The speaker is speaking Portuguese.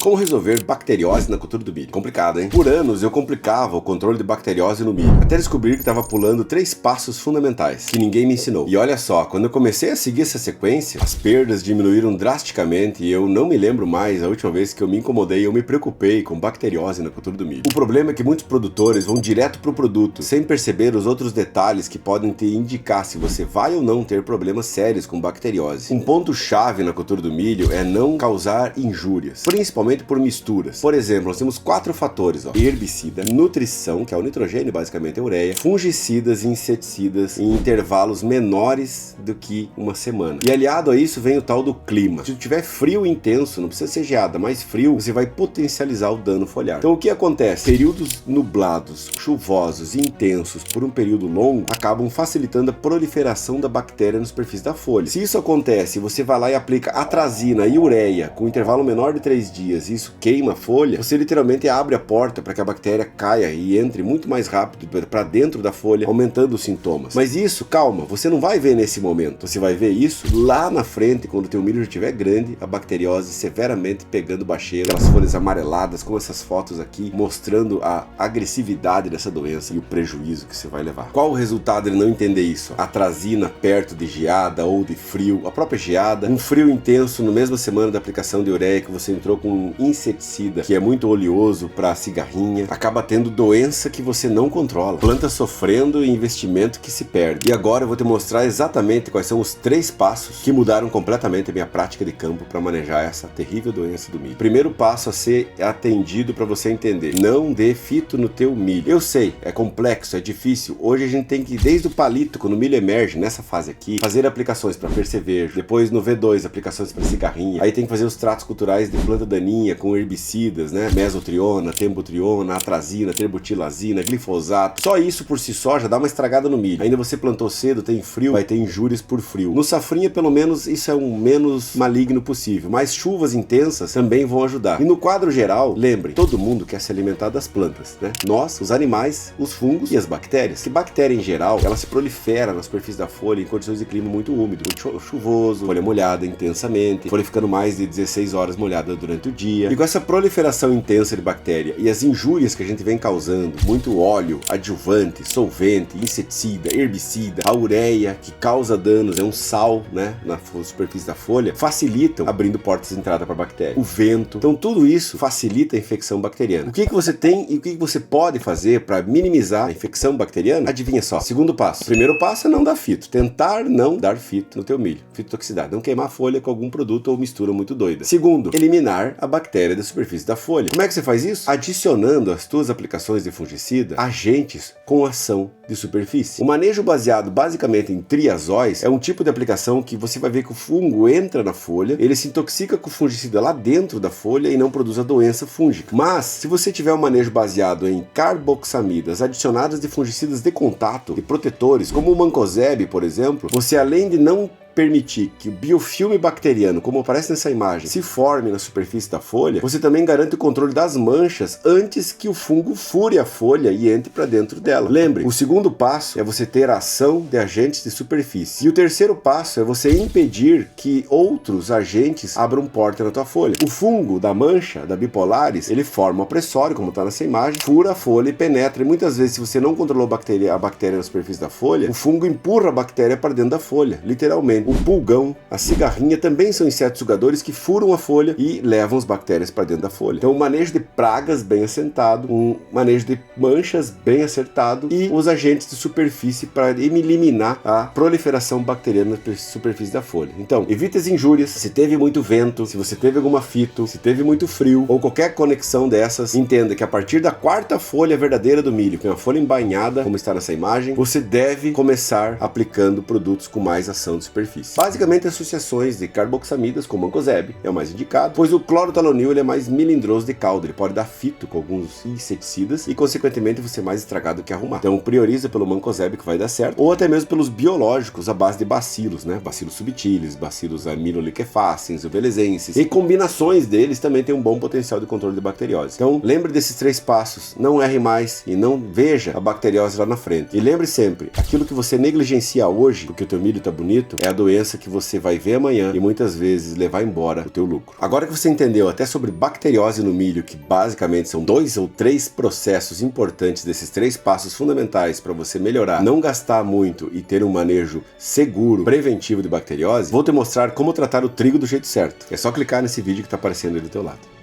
Como resolver bacteriose na cultura do milho? Complicado, hein? Por anos eu complicava o controle de bacteriose no milho, até descobrir que estava pulando 3 passos fundamentais, que ninguém me ensinou. E olha só, quando eu comecei a seguir essa sequência, as perdas diminuíram drasticamente e eu não me lembro mais a última vez que eu me incomodei ou me preocupei com bacteriose na cultura do milho. O problema é que muitos produtores vão direto pro produto, sem perceber os outros detalhes que podem te indicar se você vai ou não ter problemas sérios com bacteriose. Um ponto-chave na cultura do milho é não causar injúrias, principalmente por misturas. Por exemplo, nós temos 4 fatores, herbicida, nutrição, que é o nitrogênio, basicamente a ureia, fungicidas e inseticidas em intervalos menores do que uma semana. E aliado a isso vem o tal do clima. Se tiver frio intenso, não precisa ser geada, mas frio, você vai potencializar o dano foliar. Então o que acontece? Períodos nublados, chuvosos e intensos por um período longo acabam facilitando a proliferação da bactéria na superfície da folha. Se isso acontece, você vai lá e aplica atrazina e ureia com intervalo menor de 3 dias, e isso queima a folha, você literalmente abre a porta para que a bactéria caia e entre muito mais rápido para dentro da folha, aumentando os sintomas. Mas isso, calma, você não vai ver nesse momento, você vai ver isso lá na frente, quando o teu milho já estiver grande, a bacteriose severamente pegando bacheiro, aquelas folhas amareladas, como essas fotos aqui, mostrando a agressividade dessa doença e o prejuízo que você vai levar. Qual o resultado de não entender isso? Atrazina perto de geada ou de frio, a própria geada, um frio intenso na mesma semana da aplicação de ureia que você entrou com um inseticida que é muito oleoso para cigarrinha, acaba tendo doença que você não controla, planta sofrendo e investimento que se perde. E agora eu vou te mostrar exatamente quais são os 3 passos que mudaram completamente a minha prática de campo para manejar essa terrível doença do milho. Primeiro passo a ser atendido para você entender: não dê fito no teu milho. Eu sei, é complexo, é difícil. Hoje a gente tem que, desde o palito, quando o milho emerge, nessa fase aqui, fazer aplicações para percevejo, depois no V2 aplicações para cigarrinha, aí tem que fazer os tratos culturais de planta daninha com herbicidas, né? Mesotriona, tembutriona, atrazina, terbutilazina, glifosato. Só isso por si só já dá uma estragada no milho. Ainda você plantou cedo, tem frio, vai ter injúrias por frio. No safrinha, pelo menos, isso é o menos maligno possível, mas chuvas intensas também vão ajudar. E no quadro geral, lembre, todo mundo quer se alimentar das plantas, né? Nós, os animais, os fungos e as bactérias. Que bactéria em geral, ela se prolifera na superfície da folha em condições de clima muito úmido, muito chuvoso, folha molhada intensamente, folha ficando mais de 16 horas molhada durante o dia. E com essa proliferação intensa de bactéria e as injúrias que a gente vem causando, muito óleo, adjuvante, solvente, inseticida, herbicida, a ureia que causa danos, é um sal, né, na superfície da folha, facilitam abrindo portas de entrada para a bactéria. O vento, então tudo isso facilita a infecção bacteriana. O que você tem e o que você pode fazer para minimizar a infecção bacteriana? Adivinha só. Segundo passo. Primeiro passo é não dar fito. Tentar não dar fito no teu milho. Fitotoxicidade. Não queimar a folha com algum produto ou mistura muito doida. Segundo, eliminar a bactéria da superfície da folha. Como é que você faz isso? Adicionando às tuas aplicações de fungicida agentes com ação de superfície. O manejo baseado basicamente em triazóis é um tipo de aplicação que você vai ver que o fungo entra na folha, ele se intoxica com o fungicida lá dentro da folha e não produz a doença fúngica. Mas, se você tiver um manejo baseado em carboxamidas adicionadas de fungicidas de contato e protetores, como o mancozeb, por exemplo, você, além de não permitir que o biofilme bacteriano, como aparece nessa imagem, se forme na superfície da folha, você também garante o controle das manchas antes que o fungo fure a folha e entre para dentro dela. Lembre, o segundo passo é você ter a ação de agentes de superfície. E o terceiro passo é você impedir que outros agentes abram porta na tua folha. O fungo da mancha, da bipolaris, ele forma um pressório, como está nessa imagem, fura a folha e penetra. E muitas vezes, se você não controlou a bactéria na superfície da folha, o fungo empurra a bactéria para dentro da folha, literalmente. O pulgão, a cigarrinha também são insetos sugadores que furam a folha e levam as bactérias para dentro da folha. Então, um manejo de pragas bem assentado, um manejo de manchas bem acertado e os agentes de superfície para eliminar a proliferação bacteriana na superfície da folha. Então, evite as injúrias. Se teve muito vento, se você teve alguma fito, se teve muito frio ou qualquer conexão dessas, entenda que a partir da 4ª folha verdadeira do milho, que é uma folha embainhada, como está nessa imagem, você deve começar aplicando produtos com mais ação de superfície. Basicamente, associações de carboxamidas com mancozeb é o mais indicado, pois o clorotalonil ele é mais melindroso de cauda, ele pode dar fito com alguns inseticidas e, consequentemente, você é mais estragado que arrumar. Então, prioriza pelo mancozeb que vai dar certo, ou até mesmo pelos biológicos à base de bacilos, né? Bacilos subtilis, bacilos aminoliquefacens, ubelezenses, e combinações deles também tem um bom potencial de controle de bacteriose. Então, lembre desses 3 passos, não erre mais e não veja a bacteriose lá na frente. E lembre sempre, aquilo que você negligencia hoje, porque o teu milho tá bonito, é a doença que você vai ver amanhã e muitas vezes levar embora o teu lucro. Agora que você entendeu até sobre bacteriose no milho, que basicamente são 2 ou 3 processos importantes desses 3 passos fundamentais para você melhorar, não gastar muito e ter um manejo seguro, preventivo de bacteriose, vou te mostrar como tratar o trigo do jeito certo. É só clicar nesse vídeo que está aparecendo aí do teu lado.